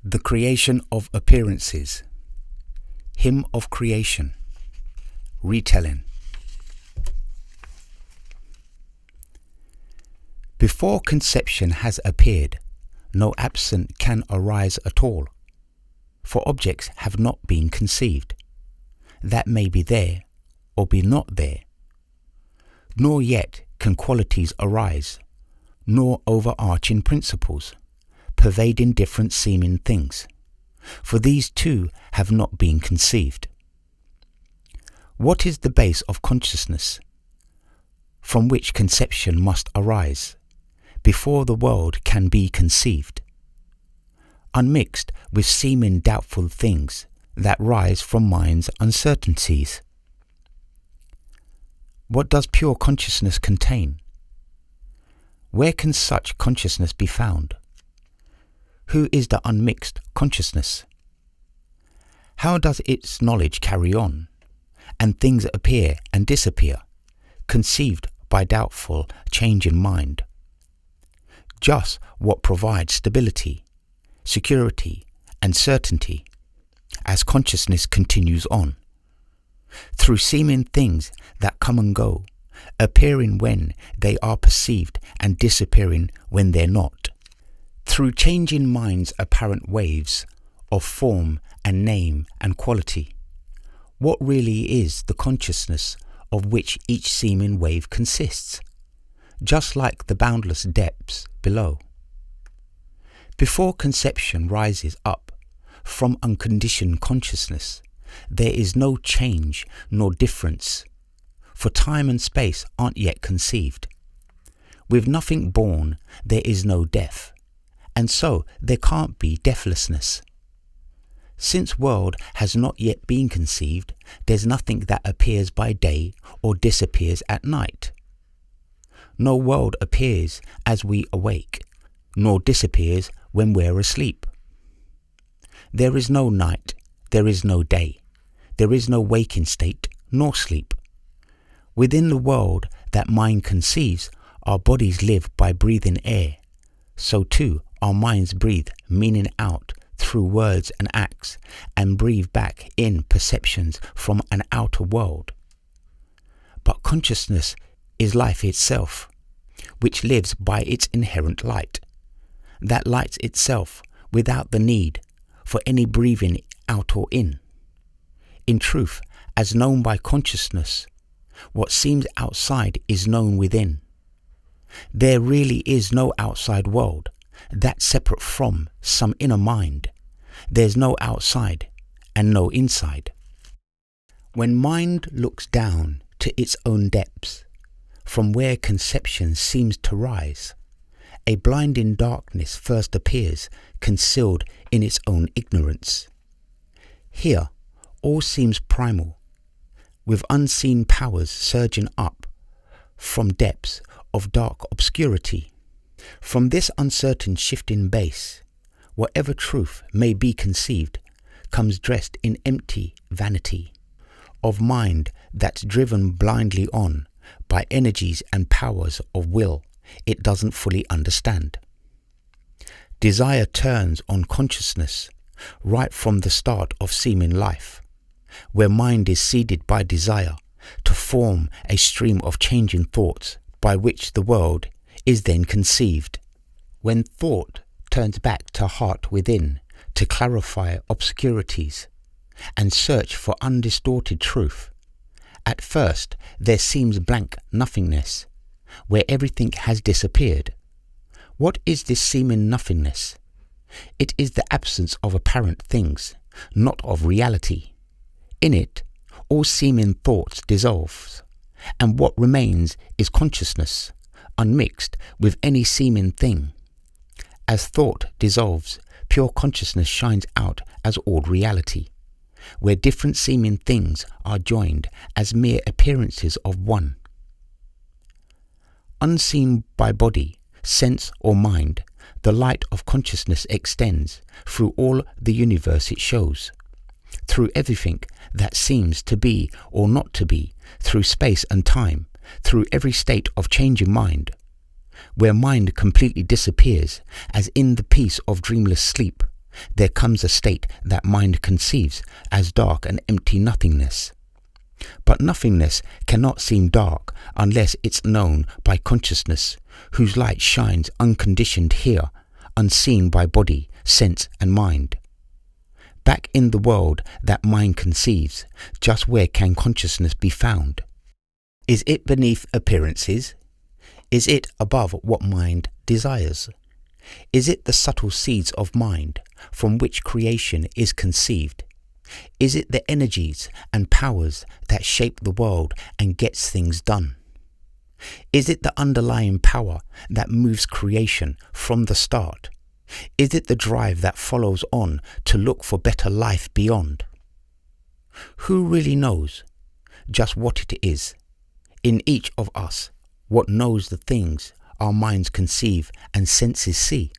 The creation of appearances. Hymn of creation. Retelling. Before conception has appeared, no absent can arise at all, for objects have not been conceived, that may be there or be not there. Nor yet can qualities arise, nor overarching principles, pervading different seeming things, for these too have not been conceived. What is the base of consciousness, from which conception must arise, before the world can be conceived? Unmixed with seeming doubtful things that rise from mind's uncertainties. What does pure consciousness contain? Where can such consciousness be found? Who is the unmixed consciousness? How does its knowledge carry on, and things appear and disappear, conceived by doubtful change in mind? Just what provides stability, security, and certainty, as consciousness continues on, through seeming things that come and go, appearing when they are perceived and disappearing when they're not. Through changing mind's apparent waves of form and name and quality, what really is the consciousness of which each seeming wave consists, just like the boundless depths below? Before conception rises up from unconditioned consciousness, there is no change nor difference, for time and space aren't yet conceived. With nothing born, there is no death, and so there can't be deathlessness. Since world has not yet been conceived, there's nothing that appears by day or disappears at night. No world appears as we awake, nor disappears when we're asleep. There is no night, there is no day, there is no waking state nor sleep. Within the world that mind conceives, our bodies live by breathing air. So too our minds breathe meaning out through words and acts, and breathe back in perceptions from an outer world. But consciousness is life itself, which lives by its inherent light, that lights itself without the need for any breathing out or in. In truth, as known by consciousness, what seems outside is known within. There really is no outside world that's separate from some inner mind. There's no outside and no inside. When mind looks down to its own depths, from where conception seems to rise, a blinding darkness first appears, concealed in its own ignorance. Here all seems primal, with unseen powers surging up from depths of dark obscurity. From this uncertain shifting base, whatever truth may be conceived comes dressed in empty vanity of mind that's driven blindly on by energies and powers of will it doesn't fully understand. Desire turns on consciousness right from the start of seeming life, where mind is seeded by desire to form a stream of changing thoughts by which the world is then conceived. When thought turns back to heart within to clarify obscurities and search for undistorted truth, at first there seems blank nothingness, where everything has disappeared. What is this seeming nothingness? It is the absence of apparent things, not of reality. In it, all seeming thoughts dissolve, and what remains is consciousness, unmixed with any seeming thing. As thought dissolves, pure consciousness shines out as all reality, where different seeming things are joined as mere appearances of one. Unseen by body, sense or mind, the light of consciousness extends through all the universe it shows, through everything that seems to be or not to be, through space and time, through every state of changing mind, where mind completely disappears as in the peace of dreamless sleep, there comes a state that mind conceives as dark and empty nothingness. But nothingness cannot seem dark unless it's known by consciousness, whose light shines unconditioned here, unseen by body, sense and mind. Back in the world that mind conceives, just where can consciousness be found? Is it beneath appearances? Is it above what mind desires? Is it the subtle seeds of mind from which creation is conceived? Is it the energies and powers that shape the world and gets things done? Is it the underlying power that moves creation from the start? Is it the drive that follows on to look for better life beyond? Who really knows just what it is in each of us, what knows the things our minds conceive and senses see?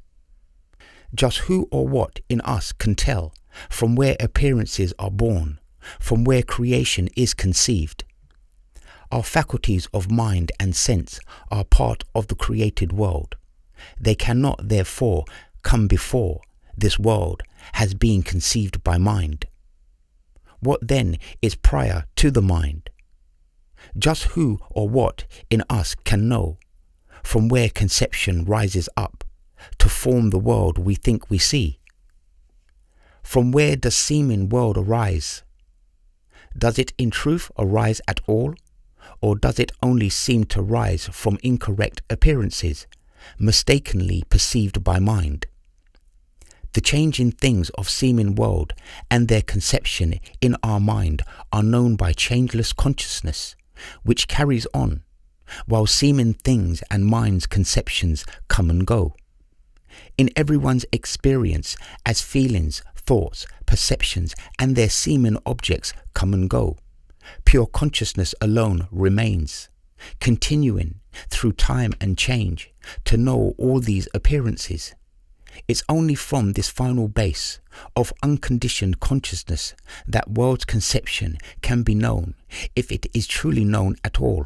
Just who or what in us can tell from where appearances are born, from where creation is conceived? Our faculties of mind and sense are part of the created world. They cannot therefore come before this world has been conceived by mind. What then is prior to the mind? Just who or what in us can know from where conception rises up to form the world we think we see? From where does seeming world arise? Does it in truth arise at all? Or does it only seem to rise from incorrect appearances, mistakenly perceived by mind? The changing things of seeming world and their conception in our mind are known by changeless consciousness, which carries on, while seeming things and mind's conceptions come and go. In everyone's experience, as feelings, thoughts, perceptions, and their seeming objects come and go, pure consciousness alone remains, continuing through time and change to know all these appearances. It's only from this final base of unconditioned consciousness that world's conception can be known, if it is truly known at all.